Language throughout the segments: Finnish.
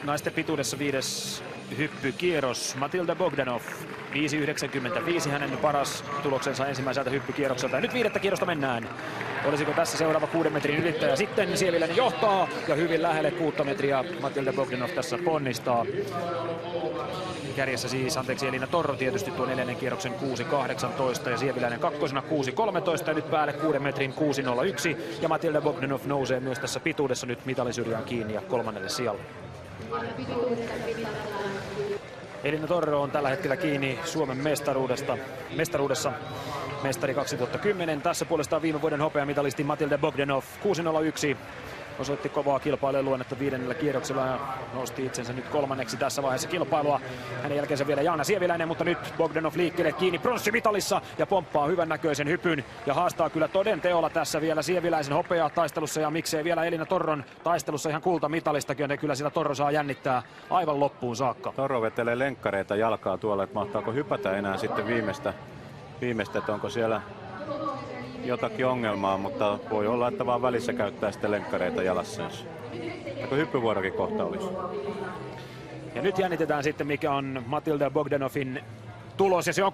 naisten pituudessa 5. hyppykierros. Matilda Bogdanov 5.95 hänen paras tuloksensa ensimmäiseltä hyppykierrokselta. Ja nyt 5. kierrosta mennään. Olisiko tässä seuraava 6 metrin ylittäjä? Sitten Sieviläinen johtaa ja hyvin lähelle 6 metriä Matilda Bogdanov tässä ponnistaa. Kärjessä siis, Elina Torro tietysti tuon 4. kierroksen 6.18 ja Sieviläinen kakkosena 6.13 ja nyt päälle 6 metrin 6.01 ja Matilda Bogdanov nousee myös tässä pituudessa nyt mitalisyrjään kiinni ja 3. sijalle. Elina Torro on tällä hetkellä kiinni Suomen mestaruudessa. Mestari 2010. Tässä puolestaan viime vuoden hopeamitalisti Matilda Bogdanov 6.01. Osoitti kovaa kilpailijaluonnetta 5. kierroksella ja nosti itsensä nyt 3. tässä vaiheessa kilpailua. Hänen jälkeensä vielä Jaana Sieviläinen, mutta nyt Bogdanov liikkeelle kiinni pronssimitalissa ja pomppaa hyvän näköisen hypyn ja haastaa kyllä toden teolla tässä vielä Sieviläisen hopeaa taistelussa ja miksei vielä Elina Torron taistelussa ihan kultamitalistakin, ja kyllä siellä Torro saa jännittää aivan loppuun saakka. Torro vetelee lenkkareita jalkaa tuolla, että mahtaako hypätä enää sitten viimeistä, että onko siellä jotakin ongelmaa, mutta voi olla, että vaan välissä käyttää sitten lenkkareita jalassansa. Eikö hyppyvuorokin kohta olisi? Ja nyt jännitetään sitten, mikä on Matilda Bogdanovin tulos, ja se on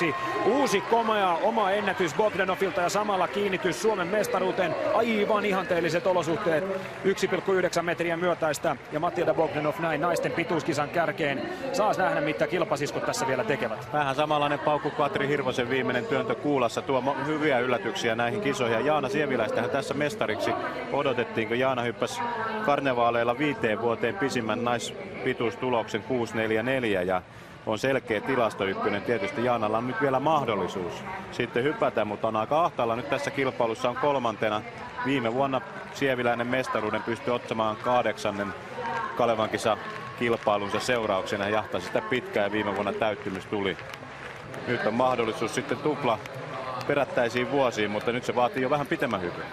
6.22. Uusi komea oma ennätys Bogdanovilta ja samalla kiinnitys Suomen mestaruuteen. Aivan ihanteelliset olosuhteet. 1,9 metriä myötäistä ja Matilda Bogdanov näin naisten pituuskisan kärkeen. Saas nähdä, mitä kilpasiskot tässä vielä tekevät. Vähän samanlainen paukku Katri Hirvosen viimeinen työntö kuulassa tuo hyviä yllätyksiä näihin kisoihin. Ja Jaana Sieviläistähän tässä mestariksi odotettiin, kun Jaana hyppäsi karnevaaleilla 5 vuoteen pisimmän naispituustuloksen 6.44 ja on selkeä tilastoykkönen. Tietysti Jaanalla on nyt vielä mahdollisuus sitten hypätä, mutta on aika ahtaalla nyt tässä kilpailussa on 3. Viime vuonna Sieviläinen mestaruuden pystyi ottamaan 8. Kalevan kilpailunsa seurauksena. Jahtasi sitä pitkään ja viime vuonna täyttymys tuli. Nyt on mahdollisuus sitten tupla perättäisiin vuosiin, mutta nyt se vaatii jo vähän pitemmän hypyn.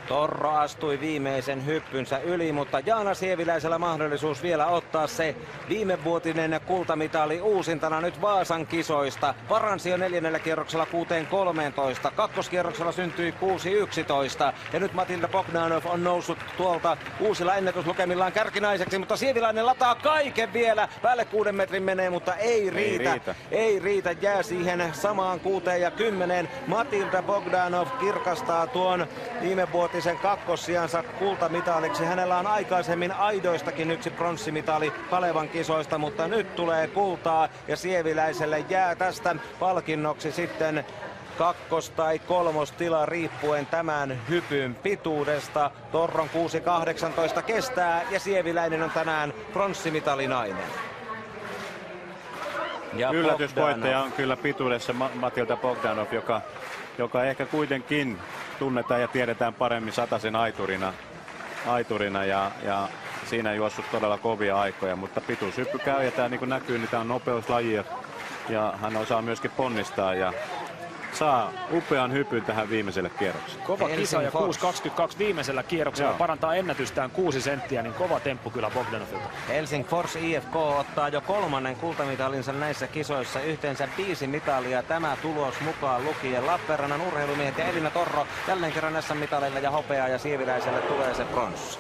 Torro astui viimeisen hyppynsä yli, mutta Jaana Sieviläisellä mahdollisuus vielä ottaa se viimevuotinen kultamitali uusintana nyt Vaasan kisoista. Paransi jo 4. kierroksella 6.13, kakkoskierroksella syntyi 6.11 ja nyt Matilda Bogdanov on noussut tuolta uusilla ennätyslukemillaan kärkinaiseksi, mutta Sieviläinen lataa kaiken vielä. Päälle 6 metrin menee, mutta ei riitä. Ei riitä, jää siihen samaan 6.10. Matilda Bogdanov kirkastaa tuon viimevuotisen kakkossijansa kultamitaliksi. Hänellä on aikaisemmin aidoistakin yksi pronssimitali Kalevan kisoista, mutta nyt tulee kultaa ja Sieviläiselle jää tästä palkinnoksi sitten 2. tai 3. tila riippuen tämän hypyn pituudesta. Torron 6.18 kestää ja Sieviläinen on tänään pronssimitalinainen. Ja yllätysvoittaja on kyllä pituudessa Matilda Bogdanov, joka ehkä kuitenkin tunnetaan ja tiedetään paremmin satasen aiturina ja siinä juossut todella kovia aikoja, mutta pituushyppy käy ja tämä niin kuin näkyy, niin tämä on nopeuslaji ja hän osaa myöskin ponnistaa ja saa upean hypyn tähän viimeiselle kierrokselle. Kova kisa ja 6.22 viimeisellä kierroksella parantaa ennätystään 6 senttiä, niin kova temppu kyllä Bogdanovilta. Helsingfors IFK ottaa jo 3. kultamitalinsa näissä kisoissa, yhteensä 5 mitalia. Tämä tulos mukaan lukien Lappeenrannan urheilumiehet ja Elina Torro jälleen kerran SM-mitalilla ja hopeaa ja Sieviläiselle tulee se pronssi.